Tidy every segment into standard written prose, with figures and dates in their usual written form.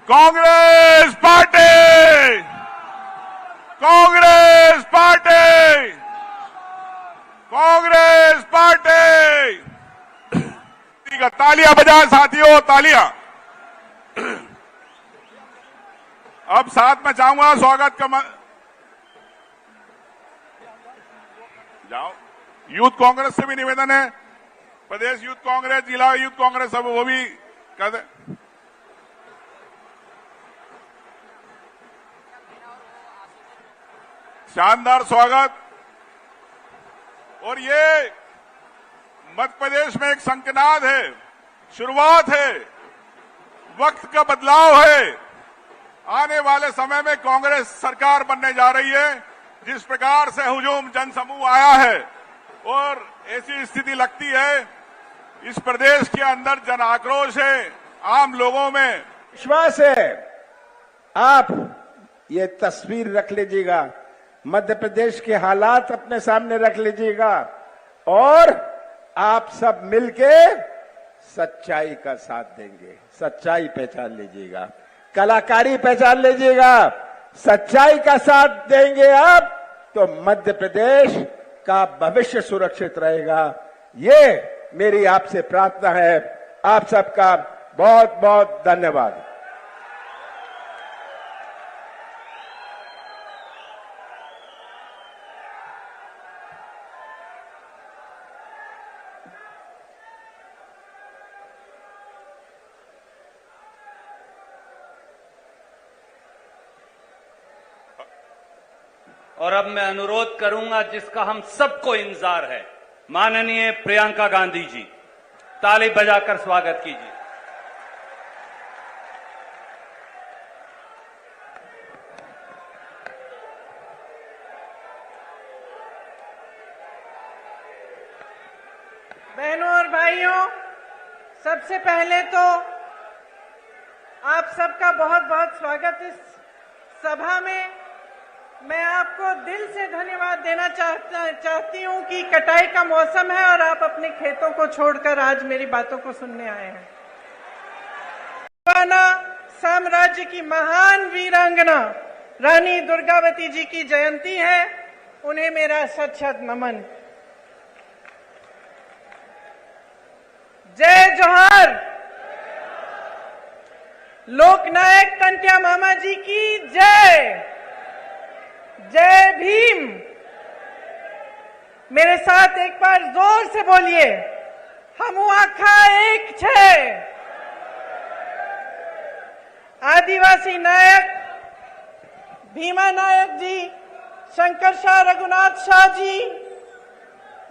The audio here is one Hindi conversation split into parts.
Congress party, Congress party, Congress party. ठीक है, तालियां बजाएं साथियों, तालियां। अब साथ में चाहूंगा स्वागत का जाओ। यूथ कांग्रेस से भी निवेदन है, प्रदेश यूथ कांग्रेस, जिला यूथ कांग्रेस, सब वो भी कर दे। शानदार स्वागत। और ये मध्य प्रदेश में एक संकनाद है, शुरुआत है, वक्त का बदलाव है। आने वाले समय में कांग्रेस सरकार बनने जा रही है। जिस प्रकार से हुजूम जनसमूह आया है और ऐसी स्थिति लगती है, इस प्रदेश के अंदर जन आक्रोश है, आम लोगों में विश्वास है। आप ये तस्वीर रख लीजिएगा, मध्य प्रदेश के हालात अपने सामने रख लीजिएगा और आप सब मिलके सच्चाई का साथ देंगे। सच्चाई पहचान लीजिएगा, कलाकारी पहचान लीजिएगा, सच्चाई का साथ देंगे आप तो मध्य प्रदेश का भविष्य सुरक्षित रहेगा। ये मेरी आपसे प्रार्थना है। आप सबका बहुत बहुत धन्यवाद। और अब मैं अनुरोध करूंगा जिसका हम सबको इंतजार है, माननीय प्रियंका गांधी जी, ताली बजाकर स्वागत कीजिए। बहनों और भाइयों, सबसे पहले तो आप सबका बहुत बहुत स्वागत इस सभा में। मैं आपको दिल से धन्यवाद देना चाहती हूं कि कटाई का मौसम है और आप अपने खेतों को छोड़कर आज मेरी बातों को सुनने आए हैं। साम्राज्य की महान वीरांगना रानी दुर्गावती जी की जयंती है, उन्हें मेरा शत-शत नमन। जय जोहार। लोकनायक टंट्या मामा जी की जय। जय भीम। मेरे साथ एक बार जोर से बोलिए, हमू आखा एक छे। आदिवासी नायक भीमा नायक जी, शंकर शाह रघुनाथ शाह जी,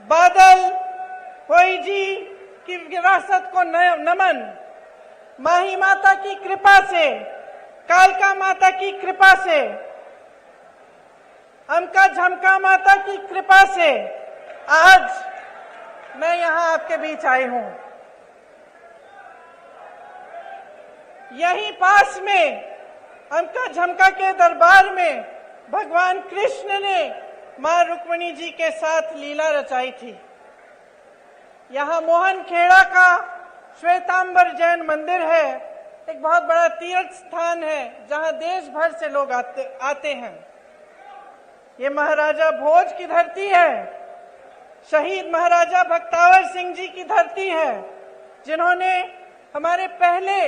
बादल होई जी की विरासत को नमन। माही माता की कृपा से, कालका माता की कृपा से, अमका झमका माता की कृपा से आज मैं यहां आपके बीच आई हूं। यहीं पास में अमका झमका के दरबार में भगवान कृष्ण ने मां रुक्मिणी जी के साथ लीला रचाई थी। यहां मोहन खेड़ा का श्वेतांबर जैन मंदिर है, एक बहुत बड़ा तीर्थ स्थान है जहां देश भर से लोग आते हैं। ये महाराजा भोज की धरती है, शहीद महाराजा बख्तावर सिंह जी की धरती है, जिन्होंने हमारे पहले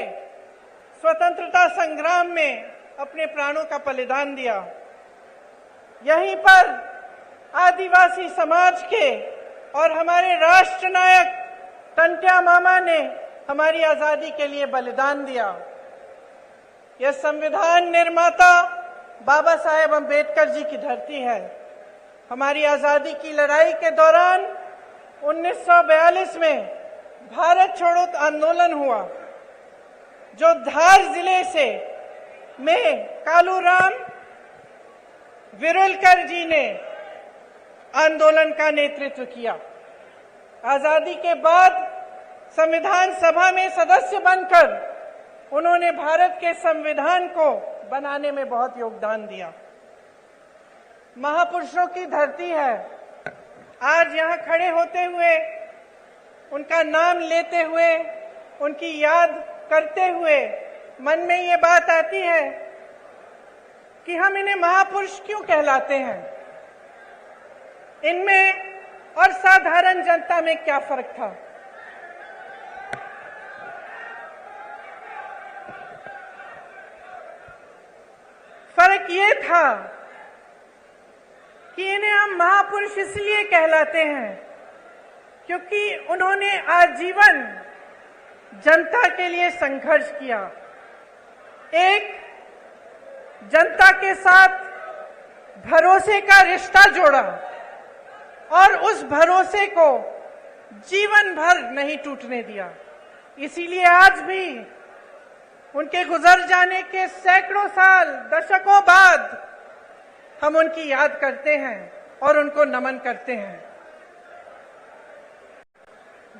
स्वतंत्रता संग्राम में अपने प्राणों का बलिदान दिया। यहीं पर आदिवासी समाज के और हमारे राष्ट्र नायक टंट्या मामा ने हमारी आजादी के लिए बलिदान दिया। यह संविधान निर्माता बाबा साहेब अम्बेडकर जी की धरती है। हमारी आजादी की लड़ाई के दौरान 1942 में भारत छोड़ो आंदोलन हुआ, जो धार जिले से में कालूराम विरुलकर जी ने आंदोलन का नेतृत्व किया। आजादी के बाद संविधान सभा में सदस्य बनकर उन्होंने भारत के संविधान को बनाने में बहुत योगदान दिया। महापुरुषों की धरती है। आज यहां खड़े होते हुए, उनका नाम लेते हुए, उनकी याद करते हुए मन में ये बात आती है कि हम इन्हें महापुरुष क्यों कहलाते हैं, इनमें और साधारण जनता में क्या फर्क था। फर्क ये था कि इन्हें हम महापुरुष इसलिए कहलाते हैं क्योंकि उन्होंने आजीवन जनता के लिए संघर्ष किया, एक जनता के साथ भरोसे का रिश्ता जोड़ा और उस भरोसे को जीवन भर नहीं टूटने दिया। इसीलिए आज भी उनके गुजर जाने के सैकड़ों साल, दशकों बाद हम उनकी याद करते हैं और उनको नमन करते हैं।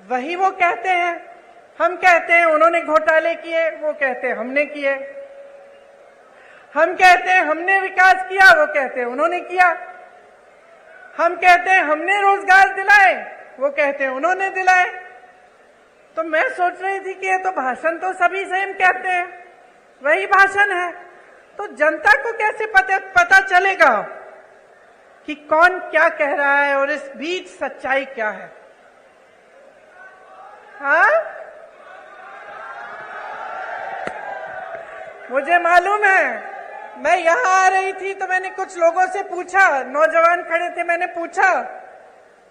वही वो कहते हैं, हम कहते हैं उन्होंने घोटाले किए, वो कहते हैं हमने किए। हम कहते हैं हमने विकास किया, वो कहते हैं उन्होंने किया। हम कहते हैं हमने रोजगार दिलाए, वो कहते हैं उन्होंने दिलाए। तो मैं सोच रही थी कि ये तो भाषण तो सभी सेम कहते हैं, वही भाषण है, तो जनता को कैसे पता चलेगा कि कौन क्या कह रहा है और इस बीच सच्चाई क्या है। हाँ, मुझे मालूम है। मैं यहां आ रही थी तो मैंने कुछ लोगों से पूछा, नौजवान खड़े थे, मैंने पूछा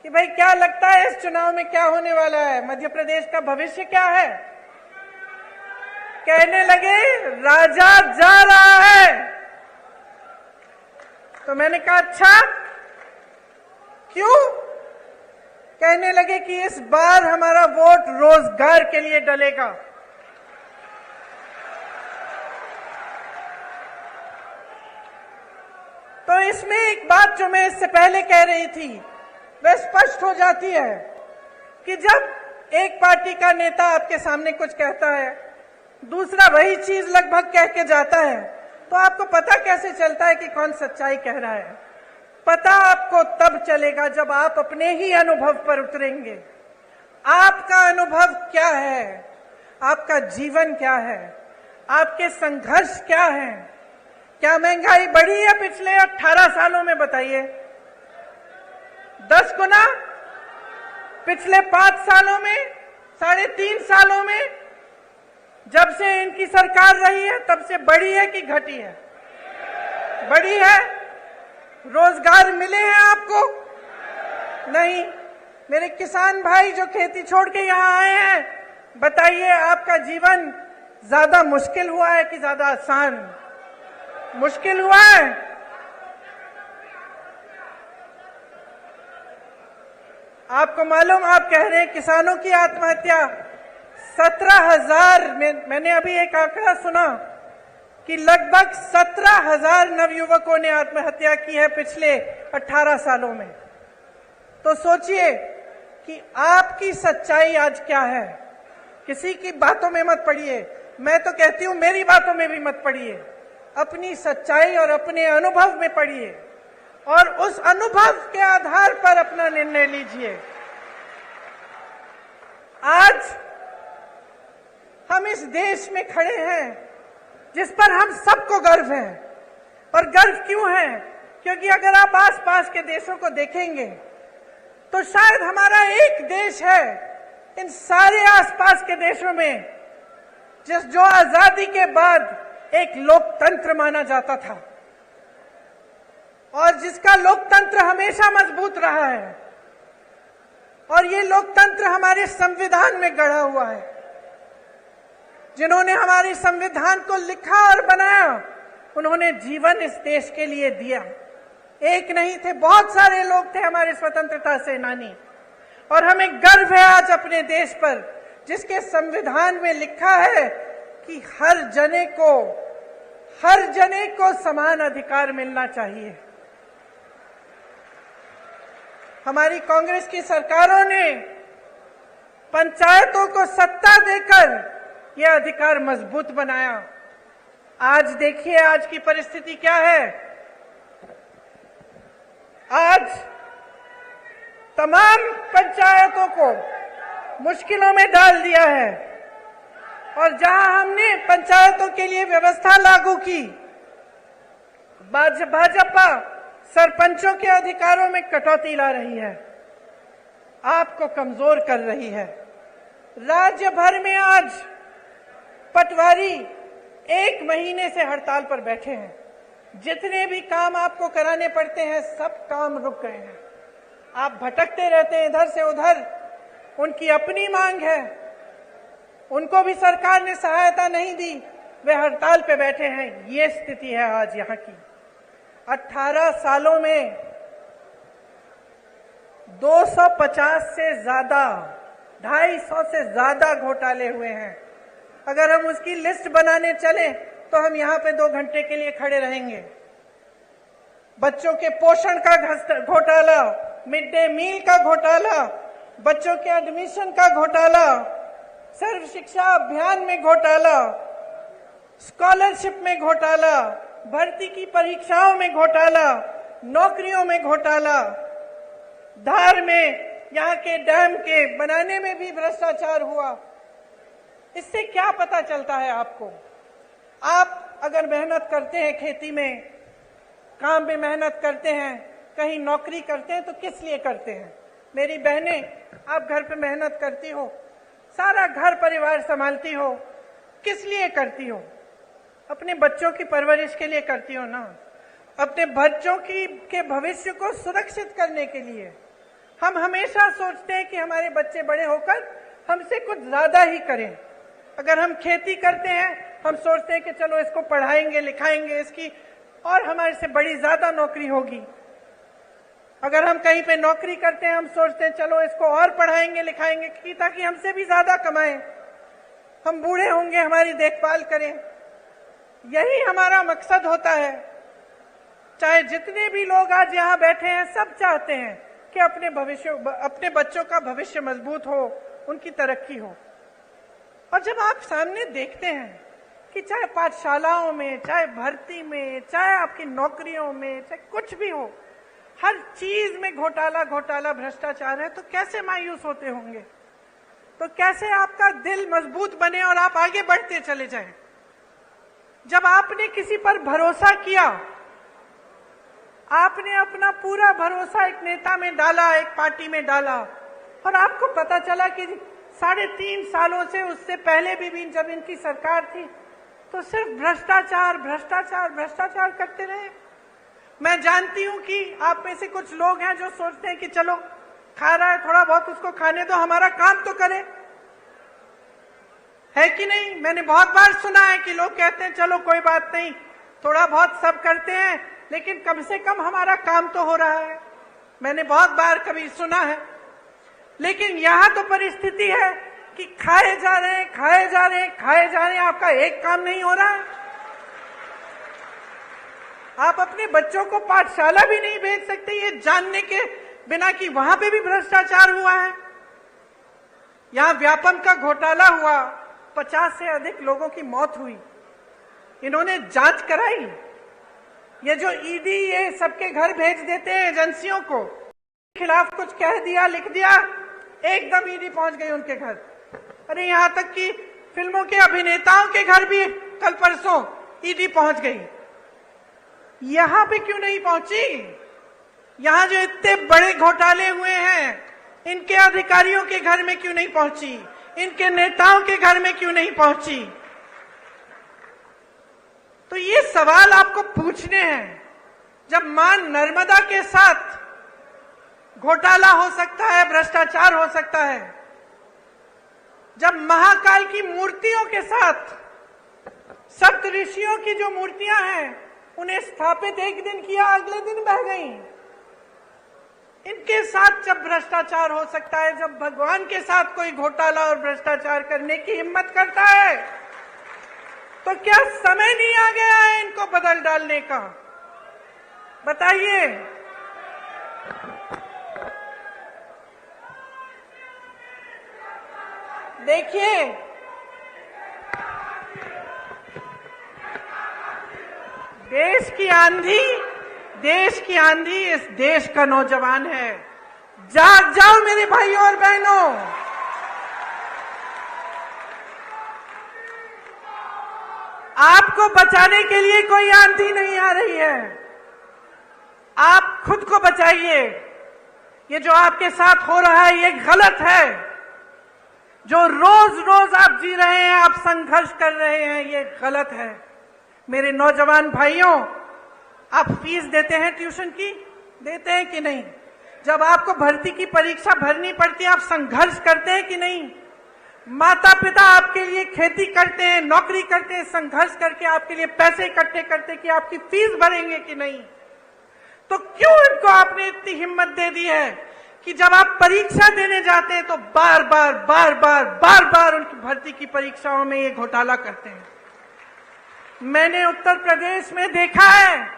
कि भाई क्या लगता है इस चुनाव में क्या होने वाला है, मध्य प्रदेश का भविष्य क्या है। कहने लगे राजा जा रहा है। तो मैंने कहा अच्छा क्यों। कहने लगे कि इस बार हमारा वोट रोजगार के लिए डलेगा। तो इसमें एक बात जो मैं इससे पहले कह रही थी वह स्पष्ट हो जाती है कि जब एक पार्टी का नेता आपके सामने कुछ कहता है, दूसरा वही चीज लगभग कह के जाता है, तो आपको पता कैसे चलता है कि कौन सच्चाई कह रहा है। पता आपको तब चलेगा जब आप अपने ही अनुभव पर उतरेंगे। आपका अनुभव क्या है, आपका जीवन क्या है, आपके संघर्ष क्या है। क्या महंगाई बढ़ी है पिछले 18 सालों में, बताइए? 10 गुना। पिछले 5 सालों में, 3.5 सालों में, जब से इनकी सरकार रही है तब से बढ़ी है कि घटी है? बढ़ी है। रोजगार मिले हैं आपको? नहीं। मेरे किसान भाई जो खेती छोड़ के यहां आए हैं, बताइए आपका जीवन ज्यादा मुश्किल हुआ है कि ज्यादा आसान? मुश्किल हुआ है। आपको मालूम, आप कह रहे हैं किसानों की आत्महत्या 17,000 में, मैंने अभी एक आंकड़ा सुना कि लगभग 17,000 नवयुवकों ने आत्महत्या की है पिछले 18 सालों में। तो सोचिए कि आपकी सच्चाई आज क्या है। किसी की बातों में मत पड़िए, मैं तो कहती हूं मेरी बातों में भी मत पड़िए, अपनी सच्चाई और अपने अनुभव में पड़िए और उस अनुभव के आधार पर अपना निर्णय लीजिए। आज हम इस देश में खड़े हैं जिस पर हम सबको गर्व है। और गर्व क्यों है? क्योंकि अगर आप आसपास के देशों को देखेंगे तो शायद हमारा एक देश है इन सारे आसपास के देशों में जो आजादी के बाद एक लोकतंत्र माना जाता था और जिसका लोकतंत्र हमेशा मजबूत रहा है। और ये लोकतंत्र हमारे संविधान में गढ़ा हुआ है। जिन्होंने हमारे संविधान को लिखा और बनाया, उन्होंने जीवन इस देश के लिए दिया। एक नहीं थे, बहुत सारे लोग थे हमारे स्वतंत्रता सेनानी। और हमें गर्व है आज अपने देश पर, जिसके संविधान में लिखा है कि हर जने को समान अधिकार मिलना चाहिए। हमारी कांग्रेस की सरकारों ने पंचायतों को सत्ता देकर यह अधिकार मजबूत बनाया। आज देखिए आज की परिस्थिति क्या है। आज तमाम पंचायतों को मुश्किलों में डाल दिया है। और जहां हमने पंचायतों के लिए व्यवस्था लागू की, भाजपा सरपंचों के अधिकारों में कटौती ला रही है, आपको कमजोर कर रही है। राज्य भर में आज पटवारी 1 महीने से हड़ताल पर बैठे हैं। जितने भी काम आपको कराने पड़ते हैं सब काम रुक गए हैं। आप भटकते रहते हैं इधर से उधर। उनकी अपनी मांग है, उनको भी सरकार ने सहायता नहीं दी, वे हड़ताल पे बैठे हैं। ये स्थिति है आज यहाँ की। 18 सालों में 250 से ज्यादा, 250 से ज्यादा घोटाले हुए हैं। अगर हम उसकी लिस्ट बनाने चले तो हम यहाँ पे 2 घंटे के लिए खड़े रहेंगे। बच्चों के पोषण का घोटाला, मिड डे मील का घोटाला, बच्चों के एडमिशन का घोटाला, सर्व शिक्षा अभियान में घोटाला, स्कॉलरशिप में घोटाला, भर्ती की परीक्षाओं में घोटाला, नौकरियों में घोटाला, धार में यहाँ के डैम के बनाने में भी भ्रष्टाचार हुआ। इससे क्या पता चलता है आपको? आप अगर मेहनत करते हैं, खेती में, काम में मेहनत करते हैं, कहीं नौकरी करते हैं तो किस लिए करते हैं? मेरी बहनें, आप घर पे मेहनत करती हो, सारा घर परिवार संभालती हो, किस लिए करती हो? अपने बच्चों की परवरिश के लिए करती हो ना, अपने बच्चों के भविष्य को सुरक्षित करने के लिए। हम हमेशा सोचते हैं कि हमारे बच्चे बड़े होकर हमसे कुछ ज्यादा ही करें। अगर हम खेती करते हैं, हम सोचते हैं कि चलो इसको पढ़ाएंगे लिखाएंगे, इसकी और हमारे से बड़ी ज्यादा नौकरी होगी। अगर हम कहीं पे नौकरी करते हैं, हम सोचते हैं चलो इसको और पढ़ाएंगे लिखाएंगे कि ताकि हमसे भी ज्यादा कमाएं, हम बूढ़े होंगे, हमारी देखभाल करें। यही हमारा मकसद होता है। चाहे जितने भी लोग आज यहाँ बैठे हैं, सब चाहते हैं कि अपने बच्चों का भविष्य मजबूत हो, उनकी तरक्की हो। और जब आप सामने देखते हैं कि चाहे पाठशालाओं में, चाहे भर्ती में, चाहे आपकी नौकरियों में, चाहे कुछ भी हो, हर चीज में घोटाला घोटाला भ्रष्टाचार है, तो कैसे मायूस होते होंगे? तो कैसे आपका दिल मजबूत बने और आप आगे बढ़ते चले जाएं? जब आपने किसी पर भरोसा किया, आपने अपना पूरा भरोसा एक नेता में डाला, एक पार्टी में डाला, और आपको पता चला कि 3.5 सालों से, उससे पहले भी जब इनकी सरकार थी, तो सिर्फ भ्रष्टाचार भ्रष्टाचार भ्रष्टाचार करते रहे। मैं जानती हूं कि आप में से कुछ लोग हैं जो सोचते हैं कि चलो खा रहा है, थोड़ा बहुत उसको खाने दो, हमारा काम तो करे, है कि नहीं? मैंने बहुत बार सुना है कि लोग कहते हैं चलो कोई बात नहीं, थोड़ा बहुत सब करते हैं, लेकिन कम से कम हमारा काम तो हो रहा है। मैंने बहुत बार कभी सुना है। लेकिन यहां तो परिस्थिति है कि खाए जा रहे हैं, खाए जा रहे हैं, खाए जा रहे हैं, आपका एक काम नहीं हो रहा है। आप अपने बच्चों को पाठशाला भी नहीं भेज सकते, ये जानने के बिना कि वहां पे भी भ्रष्टाचार हुआ है। यहां व्यापम का घोटाला हुआ, 50 से अधिक लोगों की मौत हुई। इन्होंने जांच कराई। ये जो ईडी ये सबके घर भेज देते हैं एजेंसियों को, खिलाफ कुछ कह दिया, लिख दिया, एकदम ईडी पहुंच गई उनके घर। अरे यहां तक कि फिल्मों के अभिनेताओं के घर भी कल परसों ईडी पहुंच गई। यहां पे क्यों नहीं पहुंची? यहां जो इतने बड़े घोटाले हुए हैं, इनके अधिकारियों के घर में क्यों नहीं पहुंची? इनके नेताओं के घर में क्यों नहीं पहुंची? तो ये सवाल आपको पूछने हैं। जब मां नर्मदा के साथ घोटाला हो सकता है, भ्रष्टाचार हो सकता है, जब महाकाल की मूर्तियों के साथ सप्तऋषियों की जो मूर्तियां हैं, उन्हें स्थापित एक दिन किया, अगले दिन बह गई, इनके साथ जब भ्रष्टाचार हो सकता है, जब भगवान के साथ कोई घोटाला और भ्रष्टाचार करने की हिम्मत करता है, तो क्या समय नहीं आ गया है इनको बदल डालने का? बताइए। देखिए, देश की आंधी इस देश का नौजवान है। जाग जाओ मेरे भाइयों और बहनों। आपको बचाने के लिए कोई आंधी नहीं आ रही है। आप खुद को बचाइए। ये जो आपके साथ हो रहा है ये गलत है। जो रोज रोज आप जी रहे हैं, आप संघर्ष कर रहे हैं, ये गलत है। मेरे नौजवान भाइयों, आप फीस देते हैं ट्यूशन की? देते हैं कि नहीं? जब आपको भर्ती की परीक्षा भरनी पड़ती है, आप संघर्ष करते हैं कि नहीं? माता पिता आपके लिए खेती करते हैं, नौकरी करते हैं, संघर्ष करके आपके लिए पैसे इकट्ठे करते कि आपकी फीस भरेंगे कि नहीं? तो क्यों इनको आपने इतनी हिम्मत दे दी है कि जब आप परीक्षा देने जाते हैं तो बार बार उनकी भर्ती की परीक्षाओं में ये घोटाला करते हैं? मैंने उत्तर प्रदेश में देखा है,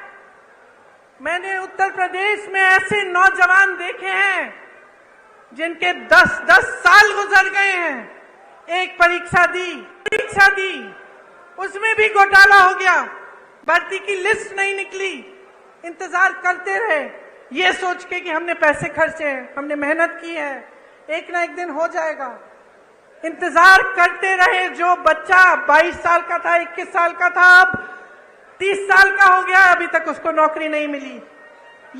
मैंने उत्तर प्रदेश में ऐसे नौजवान देखे हैं जिनके 10 साल गुजर गए हैं। एक परीक्षा दी, उसमें भी घोटाला हो गया, भर्ती की लिस्ट नहीं निकली, इंतजार करते रहे ये सोच के कि हमने पैसे खर्चे हैं, हमने मेहनत की है, एक ना एक दिन हो जाएगा। इंतजार करते रहे। जो बच्चा 22 साल का था, 21 साल का था, अब 30 साल का हो गया, अभी तक उसको नौकरी नहीं मिली।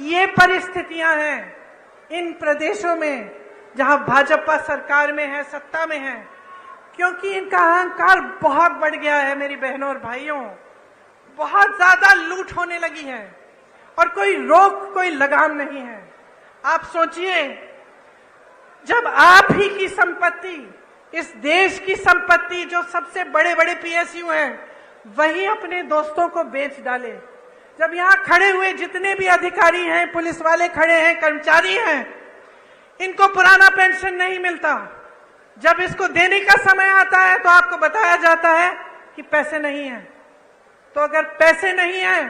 ये परिस्थितियां हैं इन प्रदेशों में जहां भाजपा सरकार में है, सत्ता में है, क्योंकि इनका अहंकार बहुत बढ़ गया है। मेरी बहनों और भाइयों, बहुत ज्यादा लूट होने लगी है और कोई रोक, कोई लगाम नहीं है। आप सोचिए, जब आप ही की संपत्ति, इस देश की संपत्ति, जो सबसे बड़े बड़े पीएसयू हैं, वही अपने दोस्तों को बेच डाले। जब यहां खड़े हुए जितने भी अधिकारी हैं, पुलिस वाले खड़े हैं, कर्मचारी हैं, इनको पुराना पेंशन नहीं मिलता। जब इसको देने का समय आता है तो आपको बताया जाता है कि पैसे नहीं है। तो अगर पैसे नहीं है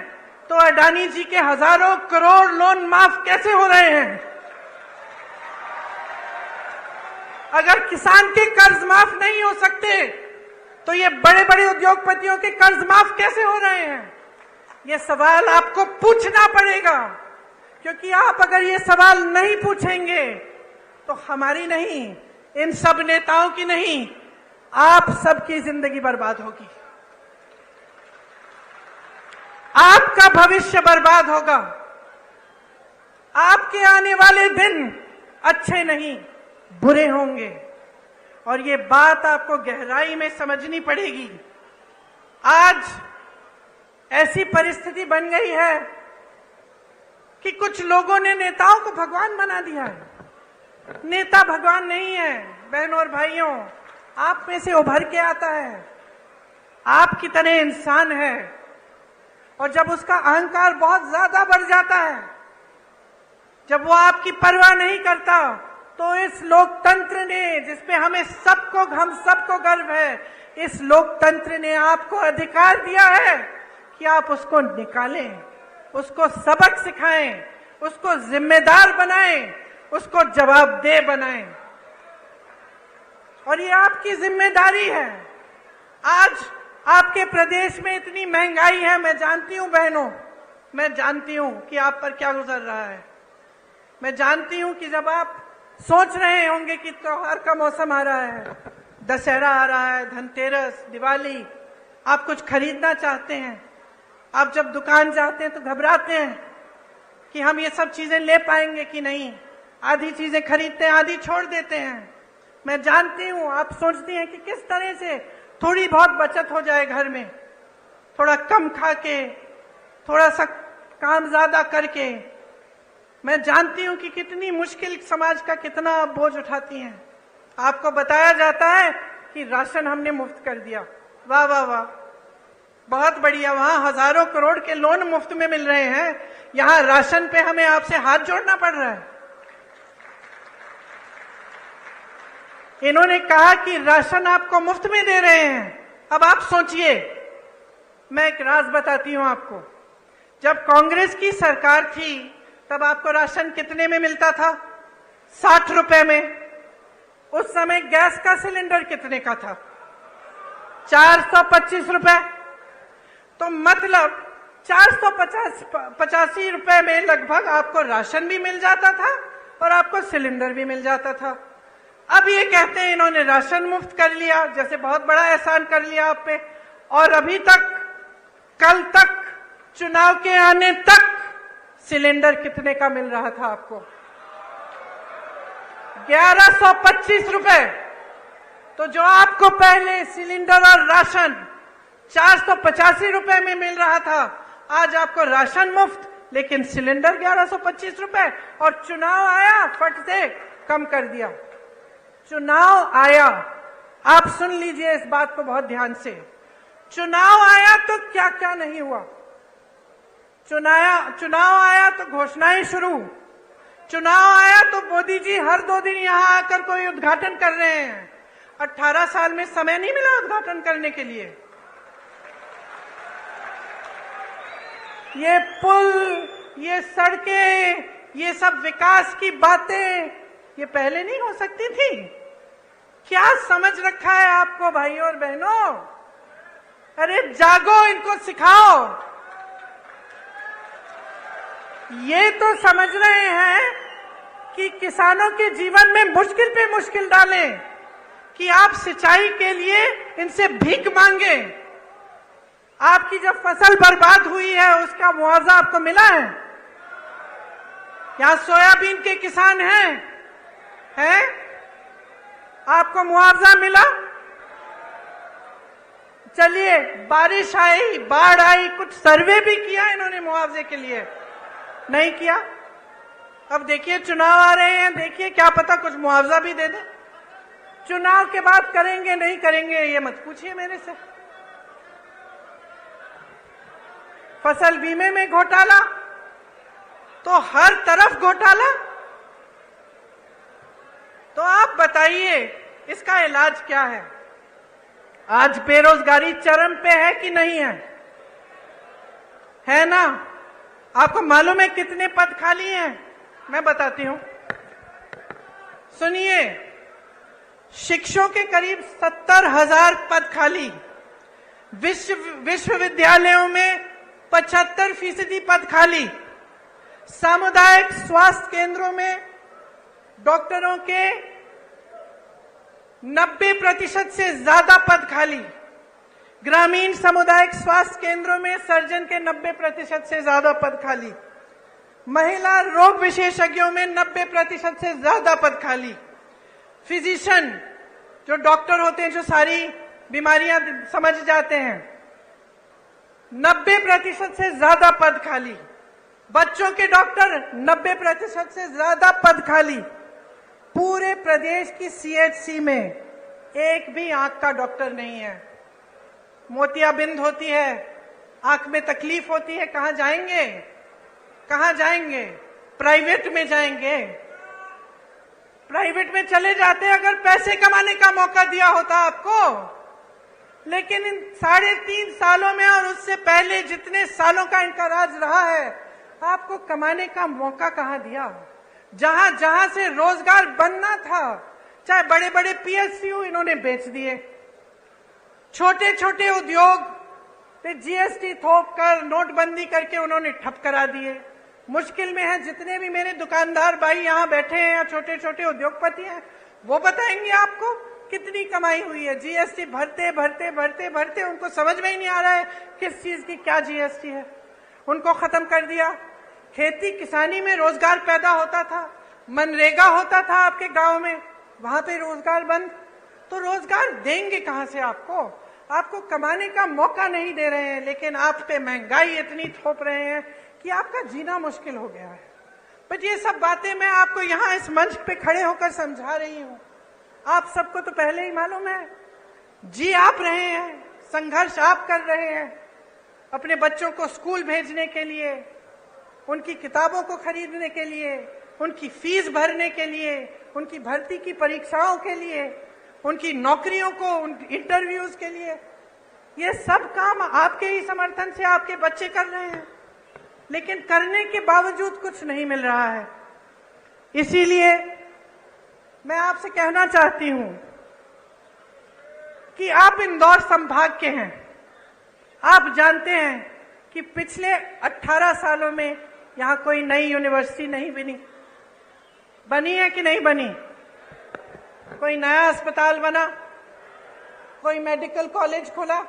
तो अडानी जी के हजारों करोड़ लोन माफ कैसे हो रहे हैं? अगर किसान के कर्ज माफ नहीं हो सकते तो ये बड़े बड़े उद्योगपतियों के कर्ज माफ कैसे हो रहे हैं? ये सवाल आपको पूछना पड़ेगा, क्योंकि आप अगर ये सवाल नहीं पूछेंगे तो हमारी नहीं, इन सब नेताओं की नहीं, आप सबकी जिंदगी बर्बाद होगी, आपका भविष्य बर्बाद होगा। आपके आने वाले दिन अच्छे नहीं, बुरे होंगे, और ये बात आपको गहराई में समझनी पड़ेगी। आज ऐसी परिस्थिति बन गई है कि कुछ लोगों ने नेताओं को भगवान बना दिया है। नेता भगवान नहीं है। बहनों और भाइयों, आप में से उभर के आता है, आपकी तरह इंसान है, और जब उसका अहंकार बहुत ज्यादा बढ़ जाता है, जब वो आपकी परवाह नहीं करता, तो इस लोकतंत्र ने, जिसपे हम सबको गर्व है, इस लोकतंत्र ने आपको अधिकार दिया है कि आप उसको निकालें, उसको सबक सिखाएं, उसको जिम्मेदार बनाएं, उसको जवाबदेह बनाएं। और ये आपकी जिम्मेदारी है। आज आपके प्रदेश में इतनी महंगाई है, मैं जानती हूं बहनों, मैं जानती हूं कि आप पर क्या गुजर रहा है। मैं जानती हूं कि जब आप सोच रहे होंगे कि त्योहार का मौसम आ रहा है, दशहरा आ रहा है, धनतेरस, दिवाली, आप कुछ खरीदना चाहते हैं, आप जब दुकान जाते हैं तो घबराते हैं कि हम ये सब चीजें ले पाएंगे कि नहीं। आधी चीजें खरीदते हैं, आधी छोड़ देते हैं। मैं जानती हूं आप सोचती हैं कि किस तरह से थोड़ी बहुत बचत हो जाए घर में, थोड़ा कम खा के, थोड़ा सा काम ज्यादा करके। मैं जानती हूं कि कितनी मुश्किल समाज का कितना आप बोझ उठाती हैं। आपको बताया जाता है कि राशन हमने मुफ्त कर दिया, वाह वाह वाह, बहुत बढ़िया। वहां हजारों करोड़ के लोन मुफ्त में मिल रहे हैं, यहां राशन पे हमें आपसे हाथ जोड़ना पड़ रहा है। इन्होंने कहा कि राशन आपको मुफ्त में दे रहे हैं। अब आप सोचिए, मैं एक राज बताती हूं आपको। जब कांग्रेस की सरकार थी तब आपको राशन कितने में मिलता था? 60 रुपए में। उस समय गैस का सिलेंडर कितने का था? 425 रुपए। तो मतलब 485 रुपए में लगभग आपको राशन भी मिल जाता था और आपको सिलेंडर भी मिल जाता था। अब ये कहते हैं इन्होंने राशन मुफ्त कर लिया, जैसे बहुत बड़ा एहसान कर लिया आप पे, और अभी तक कल तक, चुनाव के आने तक सिलेंडर कितने का मिल रहा था आपको? 1125 रुपए। तो जो आपको पहले सिलेंडर और राशन 485 रुपए में मिल रहा था, आज आपको राशन मुफ्त लेकिन सिलेंडर 1125 रुपए। और चुनाव आया, फट से कम कर दिया। चुनाव आया, आप सुन लीजिए इस बात को बहुत ध्यान से। चुनाव आया तो क्या क्या नहीं हुआ। चुनाव आया तो घोषणाएं शुरू। चुनाव आया तो मोदी जी हर 2 दिन यहां आकर कोई उद्घाटन कर रहे हैं। 18 साल में समय नहीं मिला उद्घाटन करने के लिए। ये पुल, ये सड़कें, ये सब विकास की बातें ये पहले नहीं हो सकती थी? क्या समझ रखा है आपको भाइयों और बहनों? अरे जागो, इनको सिखाओ। ये तो समझ रहे हैं कि किसानों के जीवन में मुश्किल पे मुश्किल डालें, कि आप सिंचाई के लिए इनसे भीख मांगे। आपकी जब फसल बर्बाद हुई है उसका मुआवजा आपको मिला है? यहाँ सोयाबीन के किसान हैं? आपको मुआवजा मिला? चलिए, बारिश आई, बाढ़ आई, कुछ सर्वे भी किया इन्होंने मुआवजे के लिए? नहीं किया। अब देखिए चुनाव आ रहे हैं, देखिए क्या पता कुछ मुआवजा भी दे दे। चुनाव के बाद करेंगे नहीं करेंगे ये मत पूछिए मेरे से। फसल बीमे में घोटाला, तो हर तरफ घोटाला। तो आप बताइए इसका इलाज क्या है? आज बेरोजगारी चरम पे है कि नहीं है? है ना? आपको मालूम है कितने पद खाली हैं? मैं बताती हूं, सुनिए। शिक्षकों के करीब 70,000 पद खाली। विश्वविद्यालयों में 75% पद खाली। सामुदायिक स्वास्थ्य केंद्रों में डॉक्टरों के 90% से ज्यादा पद खाली। ग्रामीण सामुदायिक स्वास्थ्य केंद्रों में सर्जन के 90% से ज्यादा पद खाली। महिला रोग विशेषज्ञों में 90% से ज्यादा पद खाली। फिजिशियन, जो डॉक्टर होते हैं, जो सारी बीमारियां समझ जाते हैं, 90% से ज्यादा पद खाली। बच्चों के डॉक्टर 90% से ज्यादा पद खाली। पूरे प्रदेश की सीएचसी में एक भी आंख का डॉक्टर नहीं है। मोतियाबिंद होती है, आंख में तकलीफ होती है, कहां जाएंगे? कहां जाएंगे? प्राइवेट में जाएंगे। प्राइवेट में चले जाते अगर पैसे कमाने का मौका दिया होता आपको। लेकिन इन 3.5 सालों में और उससे पहले जितने सालों का इनका राज रहा है, आपको कमाने का मौका कहां दिया? जहां जहां से रोजगार बनना था, चाहे बड़े बड़े पीएसयू इन्होंने बेच दिए। छोटे छोटे उद्योग पे जीएसटी थोप कर, नोटबंदी करके उन्होंने ठप करा दिए। मुश्किल में है जितने भी मेरे दुकानदार भाई यहाँ बैठे हैं या छोटे छोटे उद्योगपति हैं, वो बताएंगे आपको कितनी कमाई हुई है। जीएसटी भरते भरते भरते भरते उनको समझ में ही नहीं आ रहा है किस चीज की क्या जीएसटी है। उनको खत्म कर दिया। खेती किसानी में रोजगार पैदा होता था, मनरेगा होता था आपके गांव में, वहां पे रोजगार बंद। तो रोजगार देंगे कहां से आपको? आपको कमाने का मौका नहीं दे रहे हैं, लेकिन आप पे महंगाई इतनी थोप रहे हैं कि आपका जीना मुश्किल हो गया है। पर ये सब बातें मैं आपको यहाँ इस मंच पे खड़े होकर समझा रही हूँ। आप सबको तो पहले ही मालूम है। जी आप रहे हैं, संघर्ष आप कर रहे हैं अपने बच्चों को स्कूल भेजने के लिए, उनकी किताबों को खरीदने के लिए, उनकी फीस भरने के लिए, उनकी भर्ती की परीक्षाओं के लिए, उनकी नौकरियों को, उन इंटरव्यूज के लिए। ये सब काम आपके ही समर्थन से आपके बच्चे कर रहे हैं, लेकिन करने के बावजूद कुछ नहीं मिल रहा है। इसीलिए मैं आपसे कहना चाहती हूं कि आप इंदौर संभाग के हैं। आप जानते हैं कि पिछले 18 सालों में यहां कोई नई यूनिवर्सिटी नहीं बनी है कि नहीं बनी? कोई नया अस्पताल बना? कोई मेडिकल कॉलेज खुला?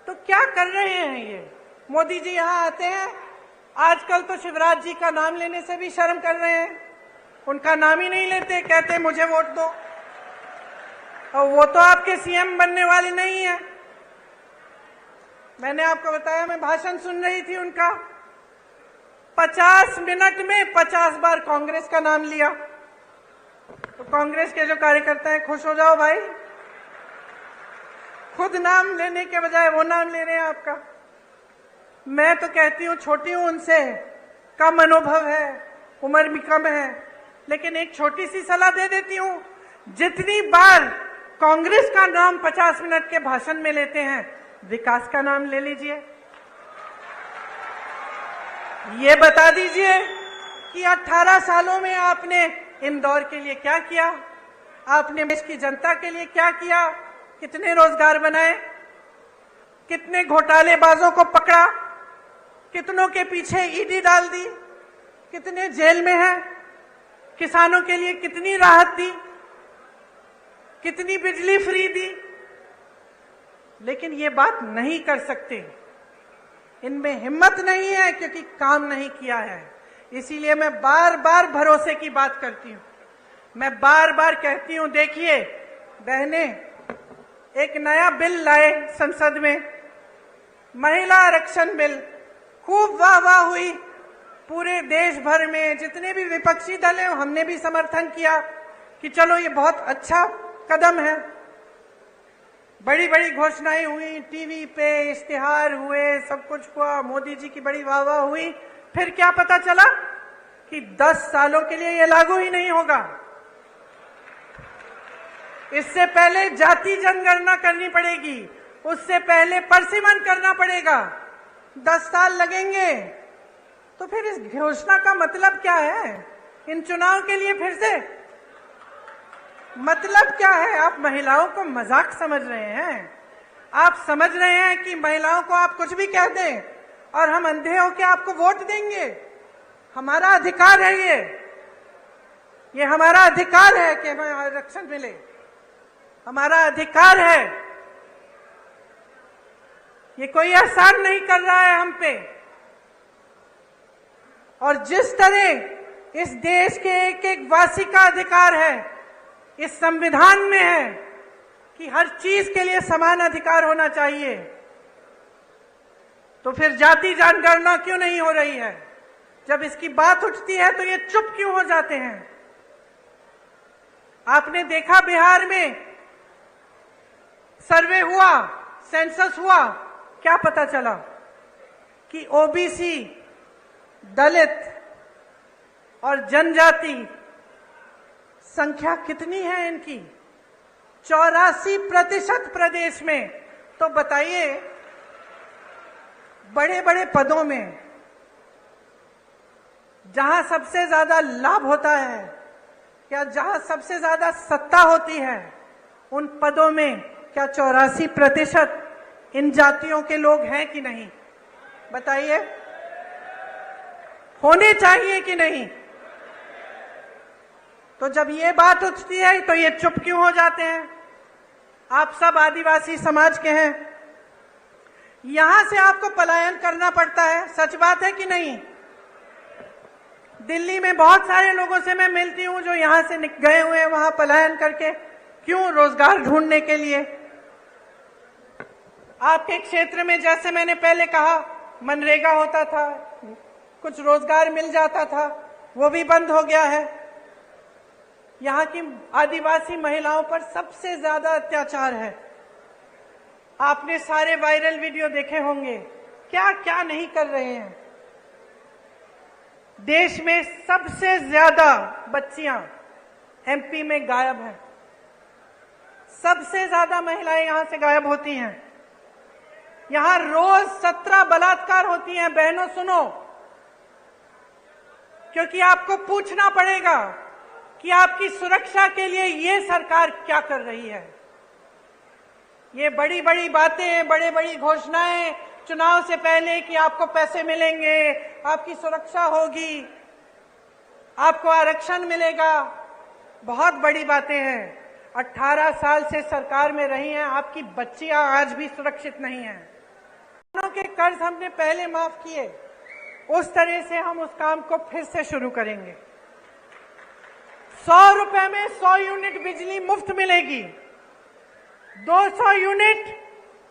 तो क्या कर रहे हैं ये? मोदी जी यहाँ आते हैं, आजकल तो शिवराज जी का नाम लेने से भी शर्म कर रहे हैं, उनका नाम ही नहीं लेते, कहते मुझे वोट दो। और वो तो आपके सीएम बनने वाले नहीं है। मैंने आपको बताया, मैं भाषण सुन रही थी उनका, 50 मिनट में 50 बार कांग्रेस का नाम लिया। तो कांग्रेस के जो कार्यकर्ता हैं, खुश हो जाओ भाई, खुद नाम लेने के बजाय वो नाम ले रहे हैं आपका। मैं तो कहती हूँ, छोटी हूं उनसे, कम अनुभव है, उम्र भी कम है, लेकिन एक छोटी सी सलाह दे देती हूँ, जितनी बार कांग्रेस का नाम 50 मिनट के भाषण में लेते हैं, विकास का नाम ले लीजिए। ये बता दीजिए कि 18 सालों में आपने इंदौर के लिए क्या किया, आपने देश की जनता के लिए क्या किया, कितने रोजगार बनाए, कितने घोटालेबाजों को पकड़ा, कितनों के पीछे ईडी डाल दी, कितने जेल में हैं, किसानों के लिए कितनी राहत दी, कितनी बिजली फ्री दी। लेकिन ये बात नहीं कर सकते, इनमें हिम्मत नहीं है, क्योंकि काम नहीं किया है। इसीलिए मैं बार बार भरोसे की बात करती हूं, मैं बार बार कहती हूं, देखिए बहने, एक नया बिल लाए संसद में, महिला आरक्षण बिल, खूब वाह वाह हुई पूरे देश भर में, जितने भी विपक्षी दल हैं हमने भी समर्थन किया कि चलो ये बहुत अच्छा कदम है। बड़ी बड़ी घोषणाएं हुई, टीवी पे इश्तिहार हुए, सब कुछ हुआ, मोदी जी की बड़ी वाह वाह हुई। फिर क्या पता चला कि 10 सालों के लिए ये लागू ही नहीं होगा। इससे पहले जाति जनगणना करनी पड़ेगी, उससे पहले परसिमन करना पड़ेगा, 10 साल लगेंगे। तो फिर इस घोषणा का मतलब क्या है? इन चुनाव के लिए फिर से मतलब क्या है? आप महिलाओं को मजाक समझ रहे हैं? आप समझ रहे हैं कि महिलाओं को आप कुछ भी कह दें और हम अंधे होकर आपको वोट देंगे? हमारा अधिकार है ये हमारा अधिकार है कि हमें आरक्षण मिले, हमारा अधिकार है। ये कोई एहसान नहीं कर रहा है हम पे। और जिस तरह इस देश के एक एक वासी का अधिकार है, इस संविधान में है कि हर चीज के लिए समान अधिकार होना चाहिए, तो फिर जाति जनगणना क्यों नहीं हो रही है? जब इसकी बात उठती है तो ये चुप क्यों हो जाते हैं? आपने देखा बिहार में सर्वे हुआ, सेंसस हुआ, क्या पता चला कि ओबीसी, दलित और जनजाति संख्या कितनी है इनकी? 84% प्रदेश में। तो बताइए, बड़े बड़े पदों में जहां सबसे ज्यादा लाभ होता है या जहां सबसे ज्यादा सत्ता होती है, उन पदों में क्या 84% इन जातियों के लोग हैं कि नहीं? बताइए, होने चाहिए कि नहीं? तो जब ये बात उठती है तो ये चुप क्यों हो जाते हैं? आप सब आदिवासी समाज के हैं, यहां से आपको पलायन करना पड़ता है, सच बात है कि नहीं? दिल्ली में बहुत सारे लोगों से मैं मिलती हूं जो यहां से गए हुए हैं वहां पलायन करके, क्यों? रोजगार ढूंढने के लिए। आपके क्षेत्र में जैसे मैंने पहले कहा, मनरेगा होता था, कुछ रोजगार मिल जाता था, वो भी बंद हो गया है। यहाँ की आदिवासी महिलाओं पर सबसे ज्यादा अत्याचार है। आपने सारे वायरल वीडियो देखे होंगे, क्या क्या नहीं कर रहे हैं। देश में सबसे ज्यादा बच्चियां एमपी में गायब हैं, सबसे ज्यादा महिलाएं यहां से गायब होती हैं। यहां रोज 17 बलात्कार होती हैं। बहनों सुनो, क्योंकि आपको पूछना पड़ेगा कि आपकी सुरक्षा के लिए ये सरकार क्या कर रही है। ये बड़ी बड़ी बातें, बड़ी बड़ी घोषणाएं चुनाव से पहले कि आपको पैसे मिलेंगे, आपकी सुरक्षा होगी, आपको आरक्षण मिलेगा, बहुत बड़ी बातें हैं। 18 साल से सरकार में रही हैं, आपकी बच्चियां आज भी सुरक्षित नहीं हैं। के कर्ज हमने पहले माफ किए, उस तरह से हम उस काम को फिर से शुरू करेंगे। 100 रुपए में 100 यूनिट बिजली मुफ्त मिलेगी। 200 यूनिट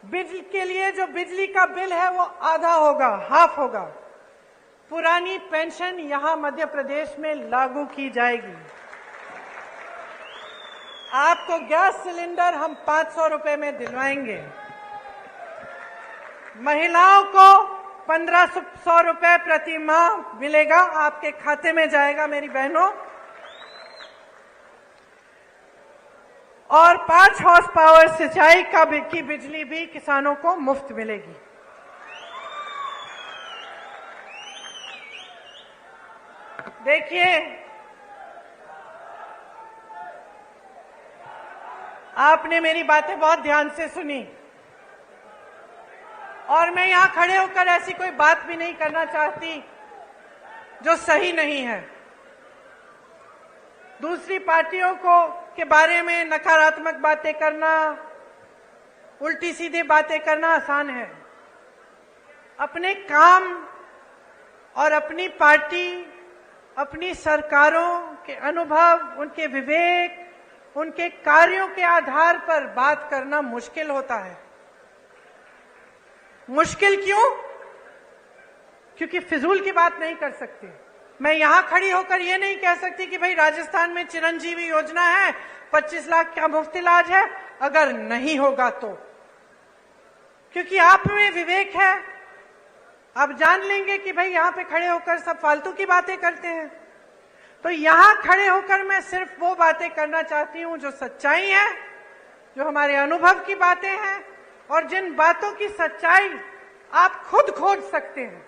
बिजली के लिए जो बिजली का बिल है वो आधा होगा, हाफ होगा। पुरानी पेंशन यहां मध्य प्रदेश में लागू की जाएगी। आपको गैस सिलेंडर हम 500 रुपए में दिलवाएंगे। महिलाओं को 1500 रुपए प्रति माह मिलेगा, आपके खाते में जाएगा मेरी बहनों। और 5 हॉर्स पावर सिंचाई की बिजली भी किसानों को मुफ्त मिलेगी। देखिए, आपने मेरी बातें बहुत ध्यान से सुनी और मैं यहां खड़े होकर ऐसी कोई बात भी नहीं करना चाहती जो सही नहीं है। दूसरी पार्टियों के बारे में नकारात्मक बातें करना, उल्टी सीधी बातें करना आसान है। अपने काम और अपनी पार्टी, अपनी सरकारों के अनुभव, उनके विवेक, उनके कार्यों के आधार पर बात करना मुश्किल होता है। मुश्किल क्यों? क्योंकि फिजूल की बात नहीं कर सकते। मैं यहां खड़ी होकर ये नहीं कह सकती कि भाई राजस्थान में चिरंजीवी योजना है, 25 लाख का मुफ्त इलाज है, अगर नहीं होगा तो। क्योंकि आप में विवेक है, आप जान लेंगे कि भाई यहां पे खड़े होकर सब फालतू की बातें करते हैं। तो यहां खड़े होकर मैं सिर्फ वो बातें करना चाहती हूं जो सच्चाई है, जो हमारे अनुभव की बातें हैं और जिन बातों की सच्चाई आप खुद खोज सकते हैं।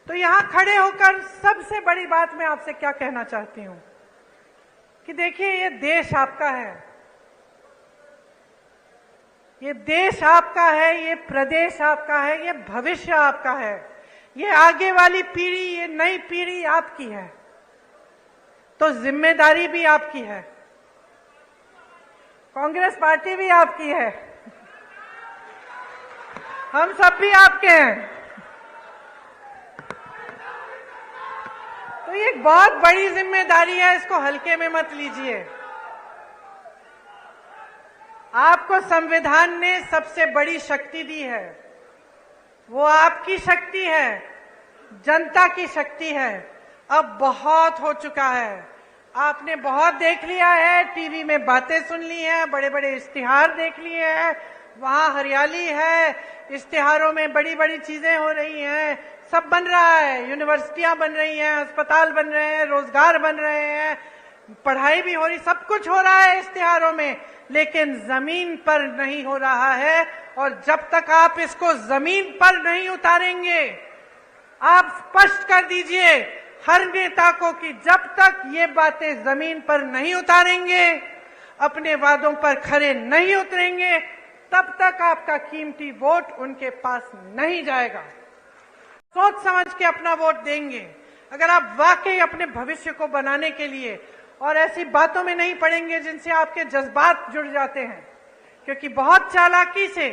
तो यहां खड़े होकर सबसे बड़ी बात मैं आपसे क्या कहना चाहती हूं कि देखिए, ये देश आपका है, ये देश आपका है, ये प्रदेश आपका है, ये भविष्य आपका है, ये आगे वाली पीढ़ी, ये नई पीढ़ी आपकी है। तो जिम्मेदारी भी आपकी है, कांग्रेस पार्टी भी आपकी है, हम सब भी आपके हैं। तो ये एक बहुत बड़ी जिम्मेदारी है, इसको हल्के में मत लीजिए। आपको संविधान ने सबसे बड़ी शक्ति दी है, वो आपकी शक्ति है, जनता की शक्ति है। अब बहुत हो चुका है, आपने बहुत देख लिया है, टीवी में बातें सुन ली हैं, बड़े बड़े इश्तिहार देख लिए हैं, वहां हरियाली है, इश्तिहारों में बड़ी बड़ी चीजें हो रही हैं, सब बन रहा है, यूनिवर्सिटियां बन रही हैं, अस्पताल बन रहे हैं, रोजगार बन रहे हैं, पढ़ाई भी हो रही, सब कुछ हो रहा है इश्तिहारों में, लेकिन जमीन पर नहीं हो रहा है। और जब तक आप इसको जमीन पर नहीं उतारेंगे, आप स्पष्ट कर दीजिए हर नेता को कि जब तक ये बातें जमीन पर नहीं उतारेंगे, अपने वादों पर खरे नहीं उतरेंगे, तब तक आपका कीमती वोट उनके पास नहीं जाएगा। सोच समझ के अपना वोट देंगे। अगर आप वाकई अपने भविष्य को बनाने के लिए और ऐसी बातों में नहीं पड़ेंगे जिनसे आपके जज्बात जुड़ जाते हैं, क्योंकि बहुत चालाकी से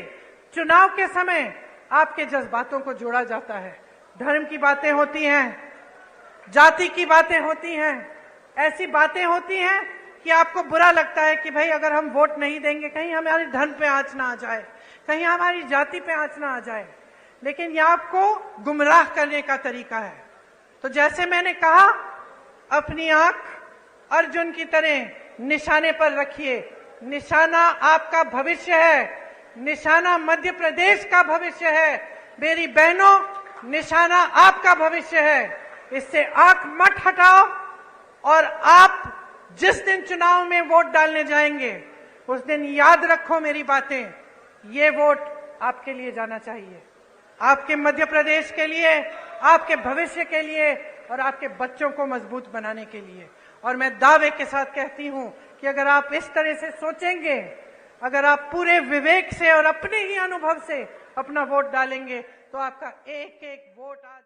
चुनाव के समय आपके जज्बातों को जोड़ा जाता है। धर्म की बातें होती हैं, जाति की बातें होती हैं, ऐसी बातें होती हैं कि आपको बुरा लगता है कि भाई अगर हम वोट नहीं देंगे कहीं हमारे धर्म पे आंच ना आ जाए, कहीं हमारी जाति पे आंच ना आ जाए। लेकिन ये आपको गुमराह करने का तरीका है। तो जैसे मैंने कहा, अपनी आंख अर्जुन की तरह निशाने पर रखिए। निशाना आपका भविष्य है, निशाना मध्य प्रदेश का भविष्य है। मेरी बहनों, निशाना आपका भविष्य है, इससे आंख मत हटाओ। और आप जिस दिन चुनाव में वोट डालने जाएंगे, उस दिन याद रखो मेरी बातें, ये वोट आपके लिए जाना चाहिए, आपके मध्य प्रदेश के लिए, आपके भविष्य के लिए और आपके बच्चों को मजबूत बनाने के लिए। और मैं दावे के साथ कहती हूं कि अगर आप इस तरह से सोचेंगे, अगर आप पूरे विवेक से और अपने ही अनुभव से अपना वोट डालेंगे, तो आपका एक एक वोट आज